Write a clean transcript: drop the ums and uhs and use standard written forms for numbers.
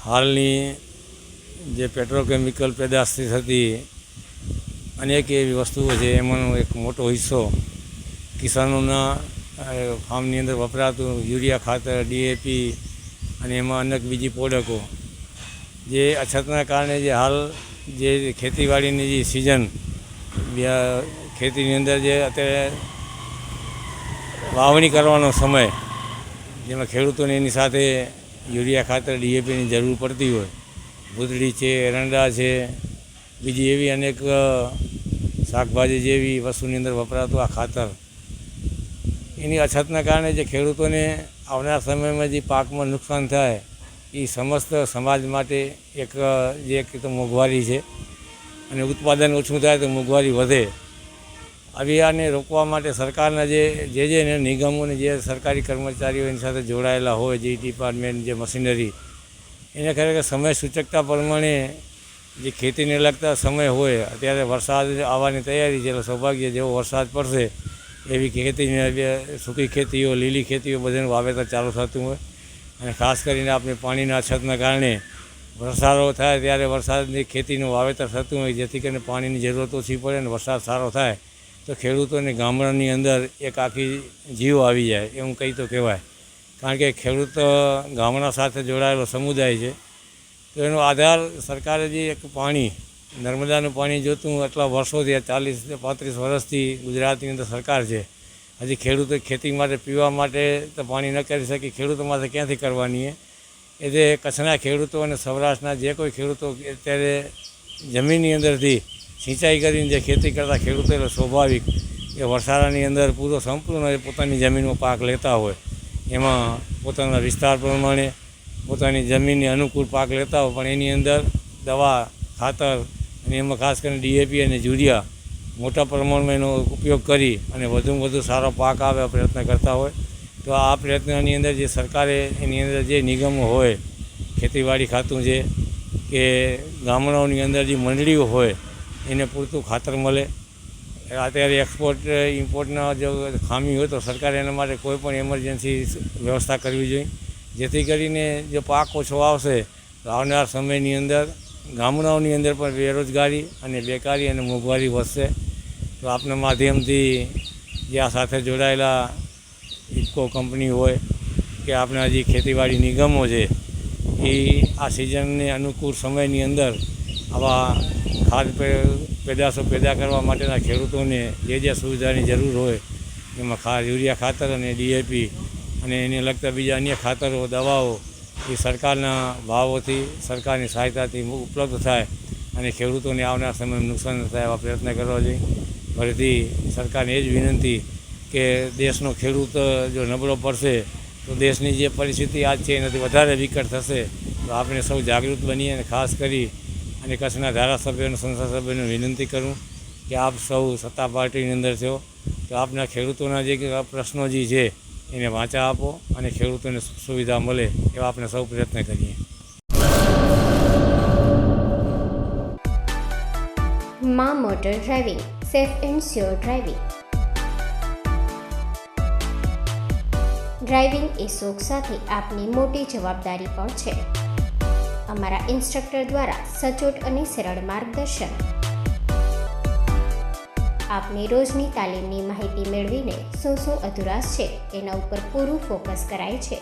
હાલની જે પેટ્રોકેમિકલ પેદાશથી થતી અનેક એવી વસ્તુઓ છે, એમાંનો એક મોટો હિસ્સો કિસાનોના ફાર્મની અંદર વપરાતું યુરિયા ખાતર, DAP અને એમાં અનેક બીજી પ્રોડક્ટો જે અછતના કારણે જે હાલ જે ખેતીવાડીની જે સિઝન ખેતીની અંદર જે અત્યારે વાવણી કરવાનો સમય, જેમાં ખેડૂતોને એની સાથે યુરિયા ખાતર, DAPની જરૂર પડતી હોય, ભૂતળી છે, એરંડા છે, બીજી એવી અનેક શાકભાજી જેવી વસ્તુની અંદર વપરાતું આ ખાતર, એની અછતના કારણે જે ખેડૂતોને આવનાર સમયમાં જે પાકમાં નુકસાન થાય એ સમસ્ત સમાજ માટે એક તો મોંઘવારી છે, અને ઉત્પાદન ઓછું થાય તો મોંઘવારી વધે. આવી આને રોકવા માટે સરકારના જે નિગમો અને જે સરકારી કર્મચારીઓ એની સાથે જોડાયેલા હોય, જે ડિપાર્ટમેન્ટ, જે મશીનરી, એને ખરેખર સમય સૂચકતા પ્રમાણે જે ખેતીને લગતા સમય હોય, અત્યારે વરસાદ આવવાની તૈયારી છે, એટલે સૌભાગ્ય જેવો વરસાદ પડશે એવી ખેતીને સૂકી ખેતીઓ, લીલી ખેતીઓ બધાનું વાવેતર ચાલુ થતું હોય. અને ખાસ કરીને આપણે પાણીના અછતના કારણે વરસાદો થાય ત્યારે વરસાદની ખેતીનું વાવેતર થતું હોય, જેથી કરીને પાણીની જરૂરત ઓછી પડે અને વરસાદ સારો થાય તો ખેડૂતોને ગામડાની અંદર એક આખી જીવ આવી જાય એવું કંઈ તો કહેવાય. કારણ કે ખેડૂત ગામડા સાથે જોડાયેલો સમુદાય છે, તો એનો આધાર સરકારે જે એક પાણી, નર્મદાનું પાણી જોતું એટલા વર્ષોથી 40-35 વર્ષથી ગુજરાતની અંદર સરકાર છે, હજી ખેડૂતો ખેતી માટે પીવા માટે તો પાણી ન કરી શકે, ખેડૂતો માટે ક્યાંથી કરવાની? એ જે કચ્છના ખેડૂતો અને સૌરાષ્ટ્રના જે કોઈ ખેડૂતો અત્યારે જમીનની અંદરથી સિંચાઈ કરીને જે ખેતી કરતા ખેડૂતો, એટલે સ્વાભાવિક એ વરસાદની અંદર પૂરો સંપૂર્ણ પોતાની જમીનમાં પાક લેતા હોય, એમાં પોતાના વિસ્તાર પ્રમાણે પોતાની જમીનને અનુકૂળ પાક લેતા હોય, પણ એની અંદર દવા, ખાતર અને એમાં ખાસ કરીને DAP અને યુરિયા મોટા પ્રમાણમાં એનો ઉપયોગ કરી અને વધુમાં વધુ સારો પાક આવે પ્રયત્ન કરતા હોય. તો આ પ્રયત્નની અંદર જે સરકારે એની અંદર જે નિગમો હોય, ખેતીવાડી ખાતું છે કે ગામડાઓની અંદર જે મંડળીઓ હોય, એને પૂરતું ખાતર મળે. અત્યારે એક્સપોર્ટ ઇમ્પોર્ટના જો ખામી હોય તો સરકારે એના માટે કોઈ પણ એમરજન્સી વ્યવસ્થા કરવી જોઈએ, જેથી કરીને જો પાક ઓછો આવશે તો આવનાર સમયની અંદર ગામડાઓની અંદર પણ બેરોજગારી અને બેકારી અને મોંઘવારી વધશે. તો આપના માધ્યમથી જે આ સાથે જોડાયેલા ઇફકો કંપની હોય કે આપણા જે ખેતીવાડી નિગમો છે, એ આ સિઝનને અનુકૂળ સમયની અંદર આવા ખાદ પેદાશો પેદા કરવા માટેના ખેડૂતોને જે સુવિધાની જરૂર હોય, એમાં યુરિયા ખાતર અને DAP અને એને લગતા બીજા અન્ય ખાતરો, દવાઓ એ સરકારના ભાવોથી, સરકારની સહાયતાથી ઉપલબ્ધ થાય અને ખેડૂતોને આવનાર સમયમાં નુકસાન ન થાય એવા પ્રયત્ન કરવા જોઈએ. ફરીથી સરકારને એ જ વિનંતી કે દેશનો ખેડૂત જો નબળો પડશે તો દેશની જે પરિસ્થિતિ આજ છે એનાથી વધારે વિકટ થશે. તો આપણે સૌ જાગૃત બનીએ અને ખાસ કરી અને કચ્છના ધારાસભ્યો, સંસદ સભ્યોને વિનંતી કરું કે આપ સૌ સત્તા પાર્ટીની અંદર છો, તો આપના ખેડૂતોના જે પ્રશ્નો જે છે એને વાંચા આપો અને ખેડૂતોને સુવિધા મળે એવા આપણે સૌ પ્રયત્ન કરીએ. માં motor driving, safe and sure driving. Driving એ શોખ સાથે આપની મોટી જવાબદારી પણ છે. અમારા ઇન્સ્ટ્રક્ટર દ્વારા સચોટ અને સરળ માર્ગદર્શન. આપની રોજની તાલીમની માહિતી મેળવીને શું અધુરાશ છે એના ઉપર પૂરું ફોકસ કરાય છે.